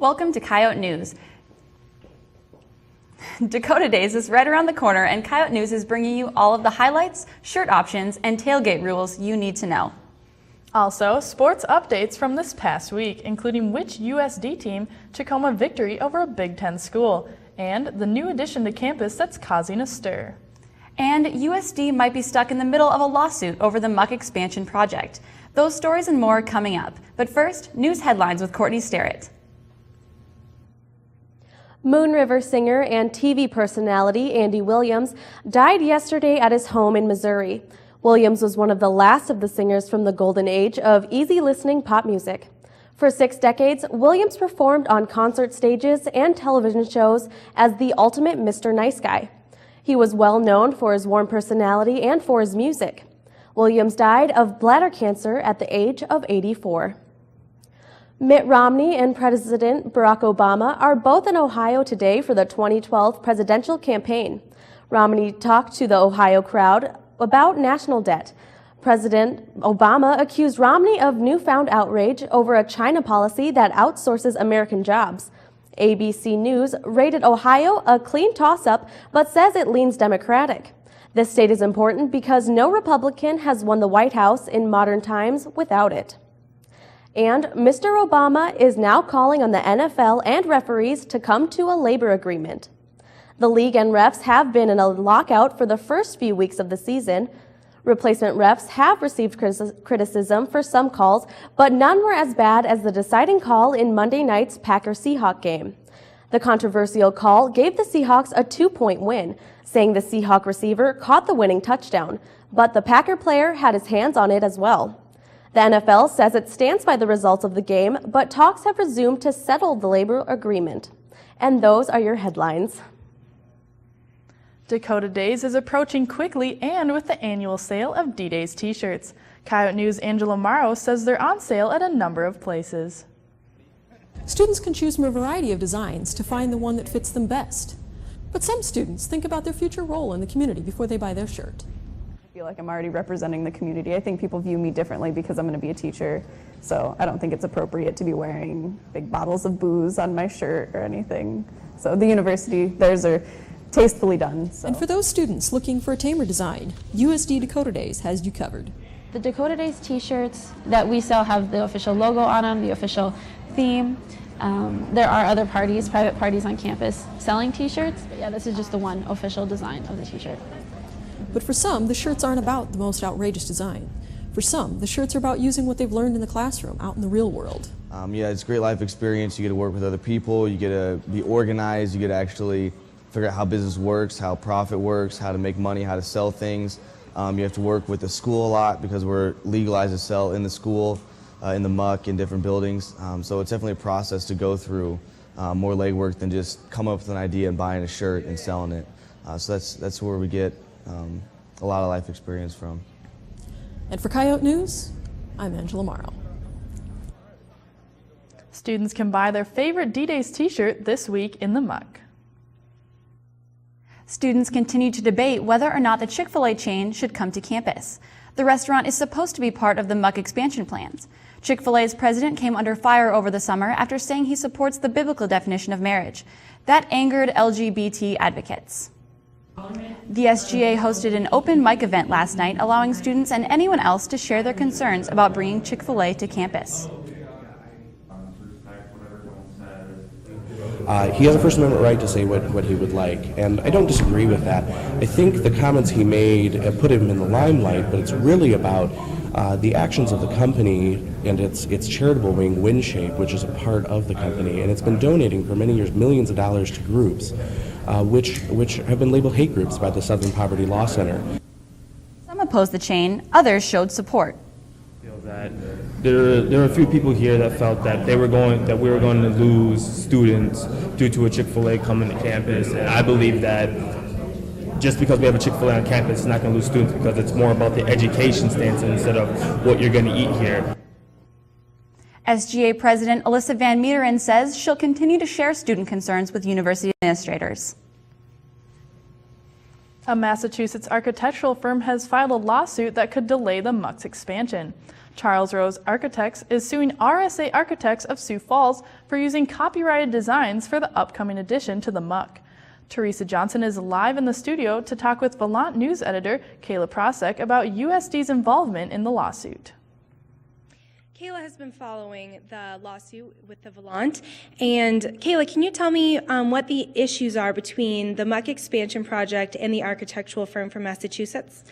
Welcome to Coyote News. Dakota Days is right around the corner, and Coyote News is bringing you all of the highlights, shirt options, and tailgate rules you need to know. Also, sports updates from this past week, including which USD team took home a victory over a Big Ten school, and the new addition to campus that's causing a stir. And USD might be stuck in the middle of a lawsuit over the Muck expansion project. Those stories and more coming up. But first, news headlines with Courtney Sterrett. Moon River singer and TV personality Andy Williams died yesterday at his home in Missouri. Williams was one of the last of the singers from the golden age of easy-listening pop music. For 6 decades, Williams performed on concert stages and television shows as the ultimate Mr. Nice Guy. He was well known for his warm personality and for his music. Williams died of bladder cancer at the age of 84. Mitt Romney and President Barack Obama are both in Ohio today for the 2012 presidential campaign. Romney talked to the Ohio crowd about national debt. President Obama accused Romney of newfound outrage over a China policy that outsources American jobs. ABC News rated Ohio a clean toss-up, but says it leans Democratic. This state is important because no Republican has won the White House in modern times without it. And Mr. Obama is now calling on the NFL and referees to come to a labor agreement. The league and refs have been in a lockout for the first few weeks of the season. Replacement refs have received criticism for some calls, but none were as bad as the deciding call in Monday night's Packer-Seahawk game. The controversial call gave the Seahawks a 2-point win, saying the Seahawk receiver caught the winning touchdown, but the Packer player had his hands on it as well. The NFL says it stands by the results of the game, but talks have resumed to settle the labor agreement. And those are your headlines. Dakota Days is approaching quickly and with the annual sale of D-Days t-shirts. Coyote News' Angela Morrow says they're on sale at a number of places. Students can choose from a variety of designs to find the one that fits them best. But some students think about their future role in the community before they buy their shirt. I feel like I'm already representing the community. I think people view me differently because I'm going to be a teacher, so I don't think it's appropriate to be wearing big bottles of booze on my shirt or anything. So the university, theirs are tastefully done. So. And for those students looking for a tamer design, USD Dakota Days has you covered. The Dakota Days t-shirts that we sell have the official logo on them, the official theme. There are other parties, private parties on campus selling t-shirts, but yeah, this is just the one official design of the t-shirt. But for some, the shirts aren't about the most outrageous design. For some, the shirts are about using what they've learned in the classroom, out in the real world. Yeah, it's a great life experience. You get to work with other people, you get to be organized, you get to actually figure out how business works, how profit works, how to make money, how to sell things. You have to work with the school a lot because we're legalized to sell in the school, in the muck, in different buildings. So it's definitely a process to go through, more legwork than just come up with an idea and buying a shirt and selling it. So that's where we get a lot of life experience from. And for Coyote News, I'm Angela Morrow. Students can buy their favorite D-Days t-shirt this week in the muck. Students continue to debate whether or not the Chick-fil-A chain should come to campus. The restaurant is supposed to be part of the Muck expansion plans. Chick-fil-A's president came under fire over the summer after saying he supports the biblical definition of marriage. That angered LGBT advocates. The SGA hosted an open mic event last night, allowing students and anyone else to share their concerns about bringing Chick-fil-A to campus. He has a First Amendment right to say what he would like, and I don't disagree with that. I think the comments he made put him in the limelight, but it's really about the actions of the company and its charitable wing, WinShape, which is a part of the company, and it's been donating for many years millions of dollars to groups, which have been labeled hate groups by the Southern Poverty Law Center. Some opposed the chain, others showed support. That there are a few people here that felt that we were going to lose students due to a Chick-fil-A coming to campus, and I believe that just because we have a Chick-fil-A on campus, it's not going to lose students because it's more about the education stance instead of what you're going to eat here. SGA President Alyssa Van Meeteren says she'll continue to share student concerns with university administrators. A Massachusetts architectural firm has filed a lawsuit that could delay the MUC's expansion. Charles Rose Architects is suing RSA Architects of Sioux Falls for using copyrighted designs for the upcoming addition to the MUC. Teresa Johnson is live in the studio to talk with Volant News editor Kayla Prosek about USD's involvement in the lawsuit. Kayla has been following the lawsuit with the Volant. And Kayla, can you tell me what the issues are between the MUC expansion project and the architectural firm from Massachusetts?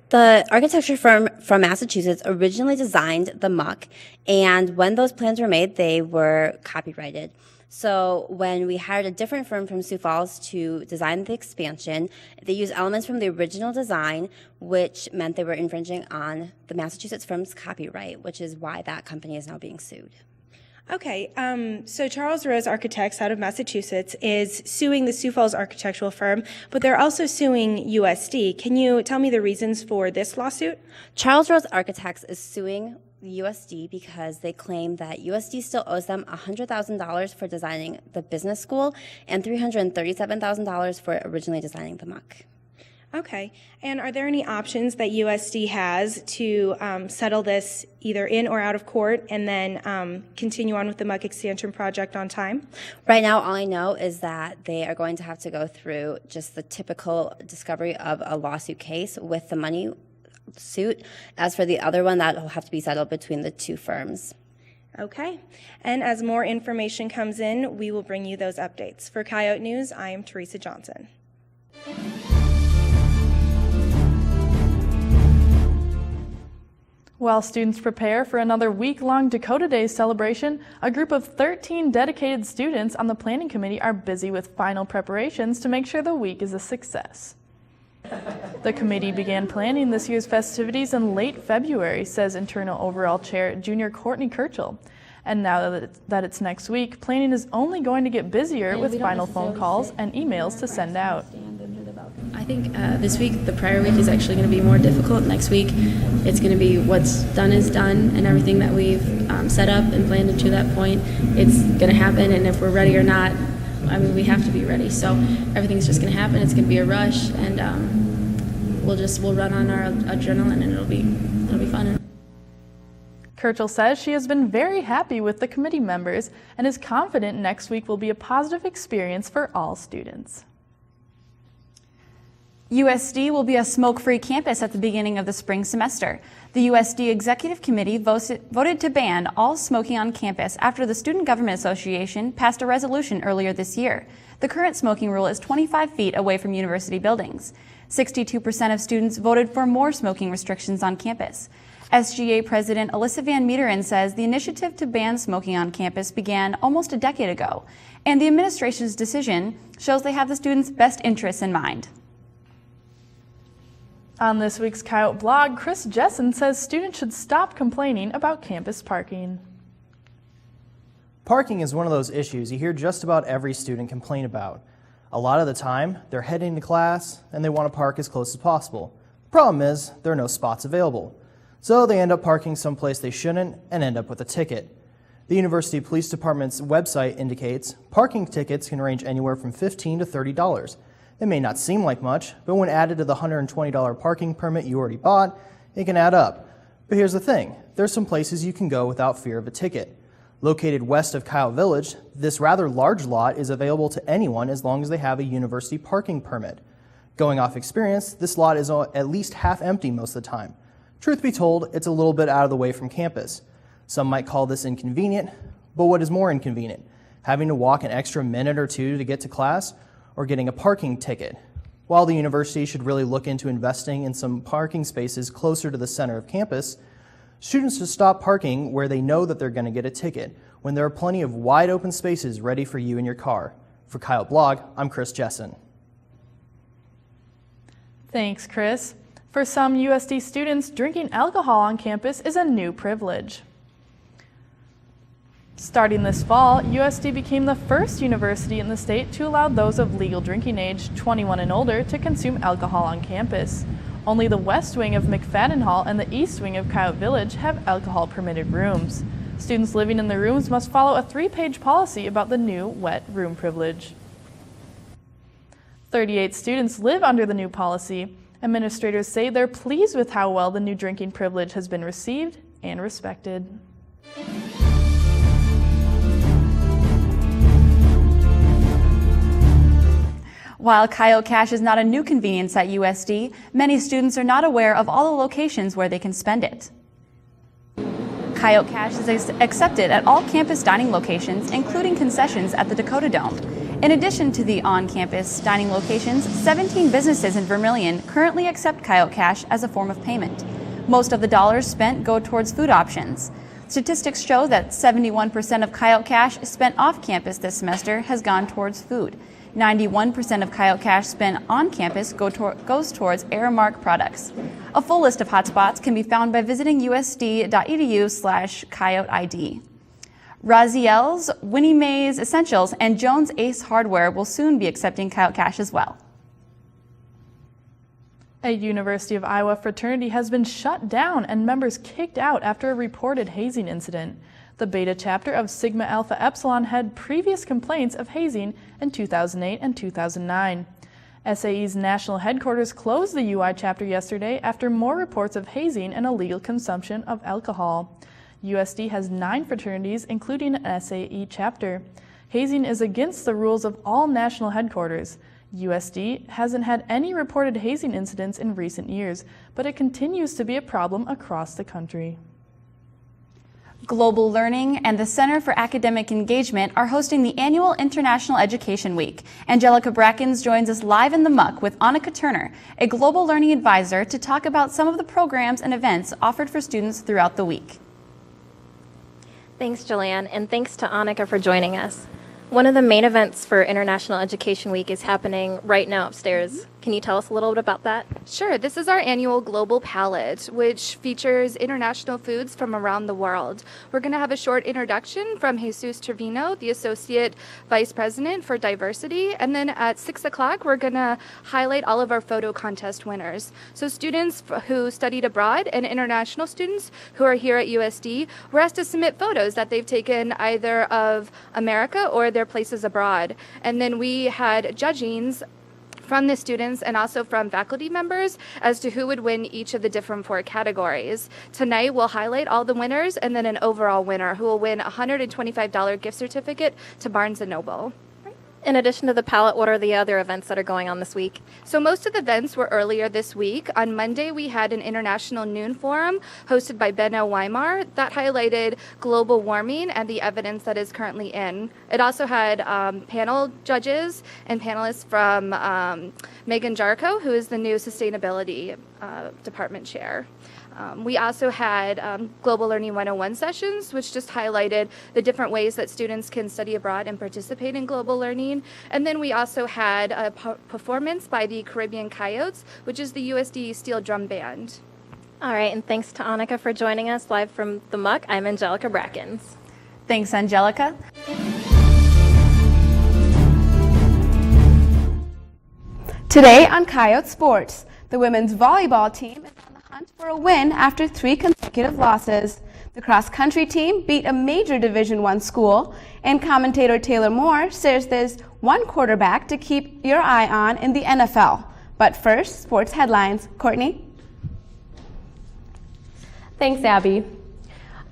The architecture firm from Massachusetts originally designed the MUC, and when those plans were made, they were copyrighted. So when we hired a different firm from Sioux Falls to design the expansion, they used elements from the original design, which meant they were infringing on the Massachusetts firm's copyright, which is why that company is now being sued. Okay, so Charles Rose Architects out of Massachusetts is suing the Sioux Falls architectural firm, but they're also suing USD. Can you tell me the reasons for this lawsuit? Charles Rose Architects is suing the USD because they claim that USD still owes them $100,000 for designing the business school and $337,000 for originally designing the MUC. Okay, and are there any options that USD has to settle this either in or out of court and then continue on with the MUC expansion project on time? Right now, all I know is that they are going to have to go through just the typical discovery of a lawsuit case with the money suit. As for the other one, that will have to be settled between the two firms. Okay, and as more information comes in, we will bring you those updates. For Coyote News, I am Teresa Johnson. While students prepare for another week-long Dakota Days celebration, a group of 13 dedicated students on the planning committee are busy with final preparations to make sure the week is a success. The committee began planning this year's festivities in late February, says Internal Overall Chair Junior Courtney Kirchel. And now that it's next week, planning is only going to get busier with final phone calls and emails to send out. I think this week, the prior week, is actually going to be more difficult. Next week, it's going to be what's done is done, and everything that we've set up and planned to that point, it's going to happen. And if we're ready or not, I mean, we have to be ready. So everything's just going to happen. It's going to be a rush, and we'll run on our adrenaline, and it'll be fun. Kirchel says she has been very happy with the committee members and is confident next week will be a positive experience for all students. USD will be a smoke-free campus at the beginning of the spring semester. The USD Executive Committee voted to ban all smoking on campus after the Student Government Association passed a resolution earlier this year. The current smoking rule is 25 feet away from university buildings. 62% of students voted for more smoking restrictions on campus. SGA President Alyssa Van Meteren says the initiative to ban smoking on campus began almost a decade ago, and the administration's decision shows they have the students' best interests in mind. On this week's Coyote blog, Chris Jessen says students should stop complaining about campus parking. Parking is one of those issues you hear just about every student complain about. A lot of the time, they're heading to class and they want to park as close as possible. The problem is, there are no spots available. So they end up parking someplace they shouldn't and end up with a ticket. The University Police Department's website indicates parking tickets can range anywhere from $15 to $30. It may not seem like much, but when added to the $120 parking permit you already bought, it can add up. But here's the thing, there's some places you can go without fear of a ticket. Located west of Coyote Village, this rather large lot is available to anyone as long as they have a university parking permit. Going off experience, this lot is at least half empty most of the time. Truth be told, it's a little bit out of the way from campus. Some might call this inconvenient, but what is more inconvenient? Having to walk an extra minute or two to get to class, or getting a parking ticket? While the university should really look into investing in some parking spaces closer to the center of campus, students should stop parking where they know that they're going to get a ticket, when there are plenty of wide open spaces ready for you in your car. For Coyote Blog, I'm Chris Jessen. Thanks, Chris. For some USD students, drinking alcohol on campus is a new privilege. Starting this fall, USD became the first university in the state to allow those of legal drinking age, 21 and older, to consume alcohol on campus. Only the west wing of McFadden Hall and the east wing of Coyote Village have alcohol-permitted rooms. Students living in the rooms must follow a 3-page policy about the new wet room privilege. 38 students live under the new policy. Administrators say they're pleased with how well the new drinking privilege has been received and respected. While Coyote Cash is not a new convenience at USD, many students are not aware of all the locations where they can spend it. Coyote Cash is accepted at all campus dining locations, including concessions at the Dakota Dome. In addition to the on-campus dining locations, 17 businesses in Vermillion currently accept Coyote Cash as a form of payment. Most of the dollars spent go towards food options. Statistics show that 71% of Coyote Cash spent off-campus this semester has gone towards food. 91% of Coyote Cash spent on campus goes towards Aramark products. A full list of hotspots can be found by visiting usd.edu/coyoteid. Raziel's, Winnie Mae's Essentials, and Jones Ace Hardware will soon be accepting Coyote Cash as well. A University of Iowa fraternity has been shut down and members kicked out after a reported hazing incident. The Beta chapter of Sigma Alpha Epsilon had previous complaints of hazing in 2008 and 2009. SAE's national headquarters closed the UI chapter yesterday after more reports of hazing and illegal consumption of alcohol. USD has 9 fraternities, including an SAE chapter. Hazing is against the rules of all national headquarters. USD hasn't had any reported hazing incidents in recent years, but it continues to be a problem across the country. Global Learning and the Center for Academic Engagement are hosting the annual International Education Week. Angelica Brackens joins us live in the muck with Annika Turner, a global learning advisor, to talk about some of the programs and events offered for students throughout the week. Thanks, Julianne, and thanks to Annika for joining us. One of the main events for International Education Week is happening right now upstairs. Can you tell us a little bit about that? Sure. This is our annual Global Palette, which features international foods from around the world. We're going to have a short introduction from Jesus Trevino, the Associate Vice President for Diversity, and then at 6 o'clock, we're going to highlight all of our photo contest winners. So students who studied abroad and international students who are here at USD were asked to submit photos that they've taken either of America or their places abroad. And then we had judgings from the students and also from faculty members as to who would win each of the different 4 categories. Tonight we'll highlight all the winners and then an overall winner who will win a $125 gift certificate to Barnes & Noble. In addition to the palette, what are the other events that are going on this week? So most of the events were earlier this week. On Monday, we had an International Noon Forum hosted by Benno Weimar that highlighted global warming and the evidence that is currently in. It also had panel judges and panelists from Megan Jarko, who is the new Sustainability Department Chair. We also had Global Learning 101 sessions, which just highlighted the different ways that students can study abroad and participate in global learning. And then we also had a performance by the Caribbean Coyotes, which is the USD Steel Drum Band. All right, and thanks to Annika for joining us live from the muck. I'm Angelica Brackens. Thanks, Angelica. Today on Coyote Sports, the women's volleyball team is on the hunt for a win after 3 consecutive losses. The cross-country team beat a major Division I school, and commentator Taylor Moore says there's one quarterback to keep your eye on in the NFL. But first, sports headlines. Courtney? Thanks, Abby.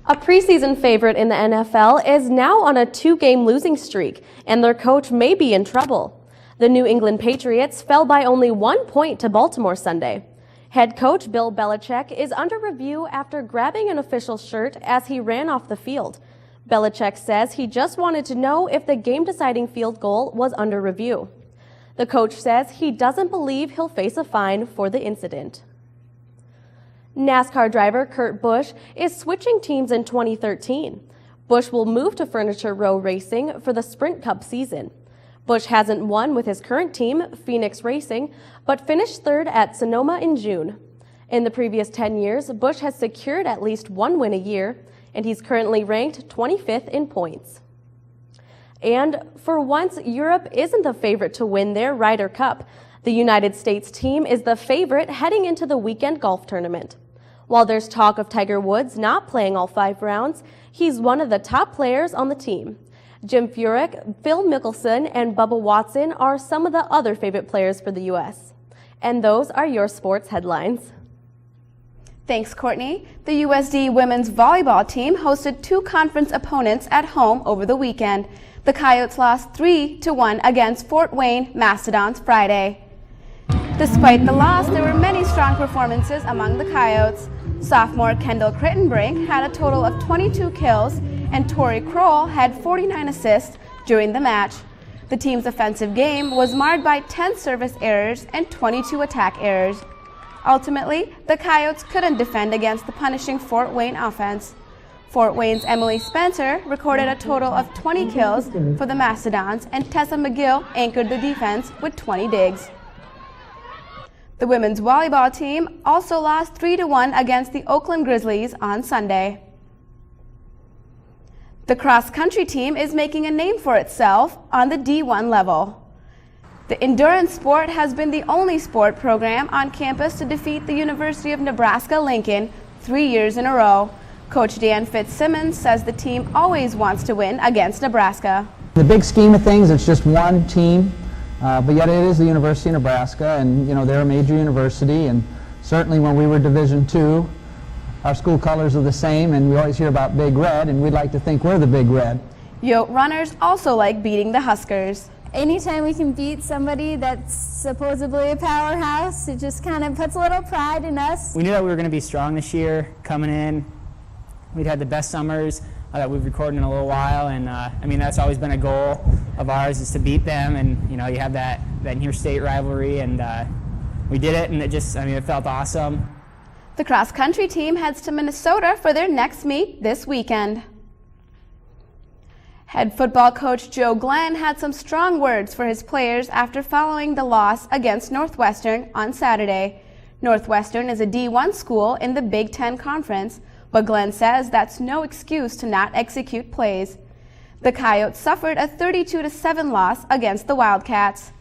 A preseason favorite in the NFL is now on a 2-game losing streak, and their coach may be in trouble. The New England Patriots fell by only 1 point to Baltimore Sunday. Head coach Bill Belichick is under review after grabbing an official's shirt as he ran off the field. Belichick says he just wanted to know if the game-deciding field goal was under review. The coach says he doesn't believe he'll face a fine for the incident. NASCAR driver Kurt Busch is switching teams in 2013. Busch will move to Furniture Row Racing for the Sprint Cup season. Busch hasn't won with his current team, Phoenix Racing, but finished third at Sonoma in June. In the previous 10 years, Busch has secured at least 1 win a year, and he's currently ranked 25th in points. And for once, Europe isn't the favorite to win their Ryder Cup. The United States team is the favorite heading into the weekend golf tournament. While there's talk of Tiger Woods not playing all 5 rounds, he's one of the top players on the team. Jim Furyk, Phil Mickelson, and Bubba Watson are some of the other favorite players for the U.S. And those are your sports headlines. Thanks, Courtney. The USD women's volleyball team hosted 2 conference opponents at home over the weekend. The Coyotes lost 3-1 against Fort Wayne Mastodons Friday. Despite the loss, there were many strong performances among the Coyotes. Sophomore Kendall Crittenbrink had a total of 22 kills, and Tori Kroll had 49 assists during the match. The team's offensive game was marred by 10 service errors and 22 attack errors. Ultimately, the Coyotes couldn't defend against the punishing Fort Wayne offense. Fort Wayne's Emily Spencer recorded a total of 20 kills for the Mastodons, and Tessa McGill anchored the defense with 20 digs. The women's volleyball team also lost 3-1 against the Oakland Grizzlies on Sunday. The cross-country team is making a name for itself on the D1 level. The endurance sport has been the only sport program on campus to defeat the University of Nebraska-Lincoln 3 years in a row. Coach Dan Fitzsimmons says the team always wants to win against Nebraska. In the big scheme of things, it's just one team, but yet it is the University of Nebraska, and they're a major university, and certainly when we were Division II, our school colors are the same, and we always hear about Big Red, and we'd like to think we're the Big Red. Yote runners also like beating the Huskers. Anytime we can beat somebody that's supposedly a powerhouse, it just kind of puts a little pride in us. We knew that we were going to be strong this year coming in. We'd had the best summers that we've recorded in a little while, and that's always been a goal of ours, is to beat them, and you have that interstate rivalry, and we did it, and it felt awesome. The cross-country team heads to Minnesota for their next meet this weekend. Head football coach Joe Glenn had some strong words for his players after following the loss against Northwestern on Saturday. Northwestern is a D1 school in the Big Ten Conference, but Glenn says that's no excuse to not execute plays. The Coyotes suffered a 32-7 loss against the Wildcats.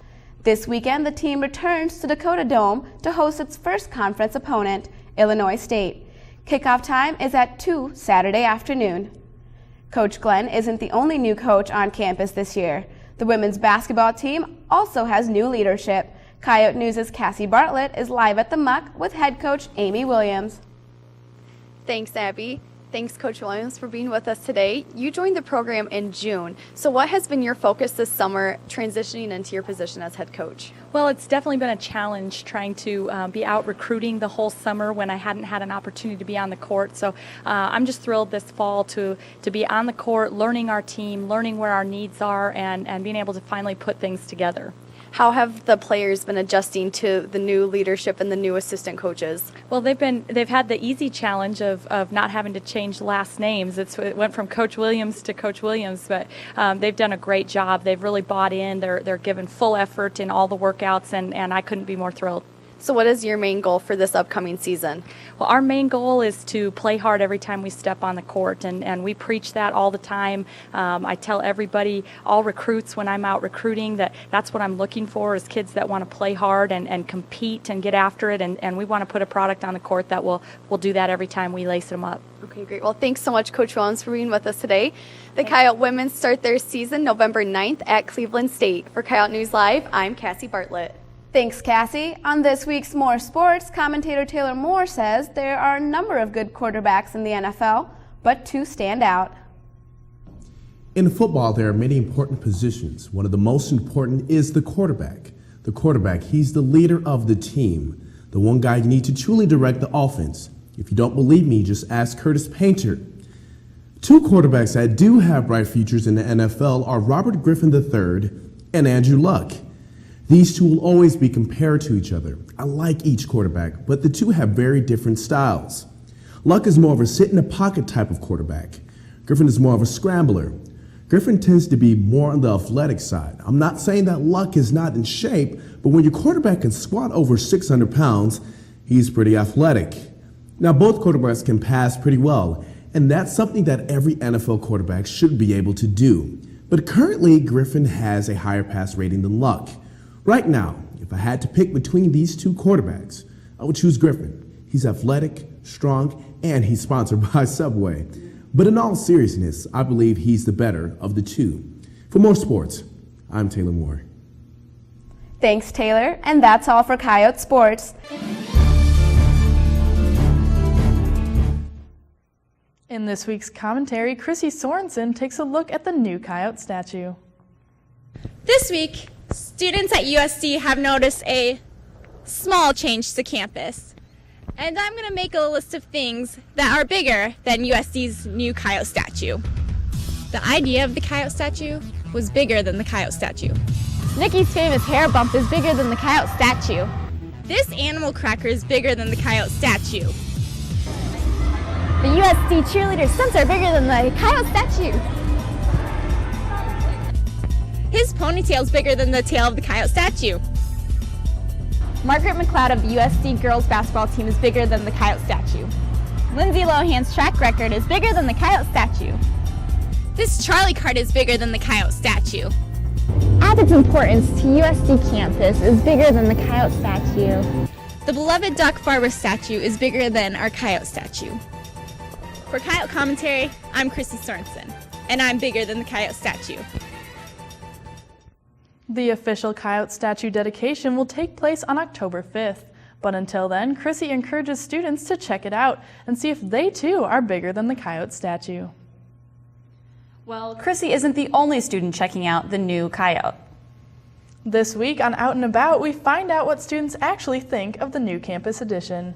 This weekend, the team returns to Dakota Dome to host its first conference opponent, Illinois State. Kickoff time is at 2 Saturday afternoon. Coach Glenn isn't the only new coach on campus this year. The women's basketball team also has new leadership. Coyote News' Cassie Bartlett is live at the Muck with head coach Amy Williams. Thanks, Abby. Thanks, Coach Williams, for being with us today. You joined the program in June. So what has been your focus this summer transitioning into your position as head coach? Well, it's definitely been a challenge trying to be out recruiting the whole summer when I hadn't had an opportunity to be on the court. So I'm just thrilled this fall to be on the court, learning our team, learning where our needs are, and being able to finally put things together. How have the players been adjusting to the new leadership and the new assistant coaches? Well, they've had the easy challenge of not having to change last names. It went from Coach Williams to Coach Williams, but they've done a great job. They've really bought in. They're given full effort in all the workouts, and I couldn't be more thrilled. So what is your main goal for this upcoming season? Well, our main goal is to play hard every time we step on the court, and we preach that all the time. I tell everybody, all recruits, when I'm out recruiting, that's what I'm looking for, is kids that want to play hard and compete and get after it, and we want to put a product on the court that will do that every time we lace them up. Okay, great. Well, thanks so much, Coach Williams, for being with us today. The Coyote women start their season November 9th at Cleveland State. For Coyote News Live, I'm Cassie Bartlett. Thanks, Cassie. On this week's More Sports, commentator Taylor Moore says there are a number of good quarterbacks in the NFL, but 2 stand out. In football, there are many important positions. One of the most important is the quarterback. The quarterback, he's the leader of the team, the one guy you need to truly direct the offense. If you don't believe me, just ask Curtis Painter. 2 quarterbacks that do have bright futures in the NFL are Robert Griffin III and Andrew Luck. These two will always be compared to each other. I like each quarterback, but the two have very different styles. Luck is more of a sit-in-the-pocket type of quarterback. Griffin is more of a scrambler. Griffin tends to be more on the athletic side. I'm not saying that Luck is not in shape, but when your quarterback can squat over 600 pounds, he's pretty athletic. Now, both quarterbacks can pass pretty well, and that's something that every NFL quarterback should be able to do. But currently, Griffin has a higher pass rating than Luck. Right now, if I had to pick between these 2 quarterbacks, I would choose Griffin. He's athletic, strong, and he's sponsored by Subway. But in all seriousness, I believe he's the better of the 2. For more sports, I'm Taylor Moore. Thanks, Taylor. And that's all for Coyote Sports. In this week's commentary, Chrissy Sorensen takes a look at the new Coyote statue. This week, students at USD have noticed a small change to campus. And I'm going to make a list of things that are bigger than USD's new Coyote statue. The idea of the Coyote statue was bigger than the Coyote statue. Nikki's famous hair bump is bigger than the Coyote statue. This animal cracker is bigger than the Coyote statue. The USD cheerleader stunts are bigger than the Coyote statue. His ponytail is bigger than the tail of the Coyote statue. Margaret McLeod of the USD girls basketball team is bigger than the Coyote statue. Lindsay Lohan's track record is bigger than the Coyote statue. This Charlie card is bigger than the Coyote statue. Abbott's importance to USD campus is bigger than the Coyote statue. The beloved Doc Farber statue is bigger than our Coyote statue. For Coyote Commentary, I'm Chrissy Sorensen, and I'm bigger than the Coyote statue. The official Coyote statue dedication will take place on October 5th. But until then, Chrissy encourages students to check it out and see if they too are bigger than the Coyote statue. Well, Chrissy isn't the only student checking out the new Coyote. This week on Out and About, we find out what students actually think of the new campus edition.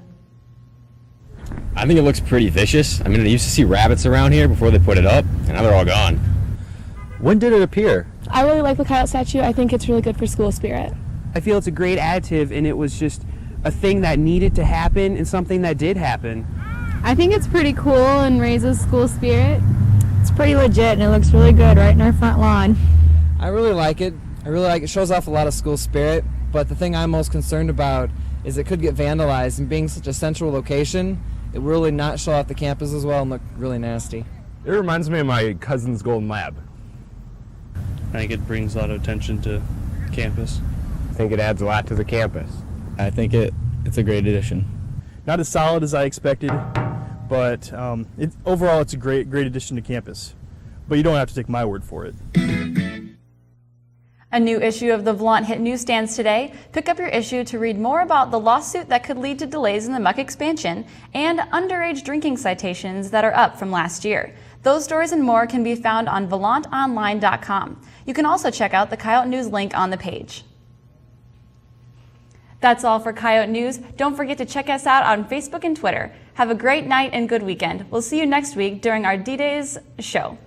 I think it looks pretty vicious. I mean, I used to see rabbits around here before they put it up, and now they're all gone. When did it appear? I really like the Coyote statue. I think it's really good for school spirit. I feel it's a great additive, and it was just a thing that needed to happen and something that did happen. I think it's pretty cool and raises school spirit. It's pretty legit and it looks really good right in our front lawn. I really like it. It shows off a lot of school spirit, but the thing I'm most concerned about is it could get vandalized, and being such a central location, it will really not show off the campus as well and look really nasty. It reminds me of my cousin's Golden Lab. I think it brings a lot of attention to campus. I think it adds a lot to the campus. I think it's a great addition. Not as solid as I expected, but overall it's a great addition to campus. But you don't have to take my word for it. A new issue of the Volant hit newsstands today. Pick up your issue to read more about the lawsuit that could lead to delays in the Muck expansion and underage drinking citations that are up from last year. Those stories and more can be found on volantonline.com. You can also check out the Coyote News link on the page. That's all for Coyote News. Don't forget to check us out on Facebook and Twitter. Have a great night and good weekend. We'll see you next week during our D-Days show.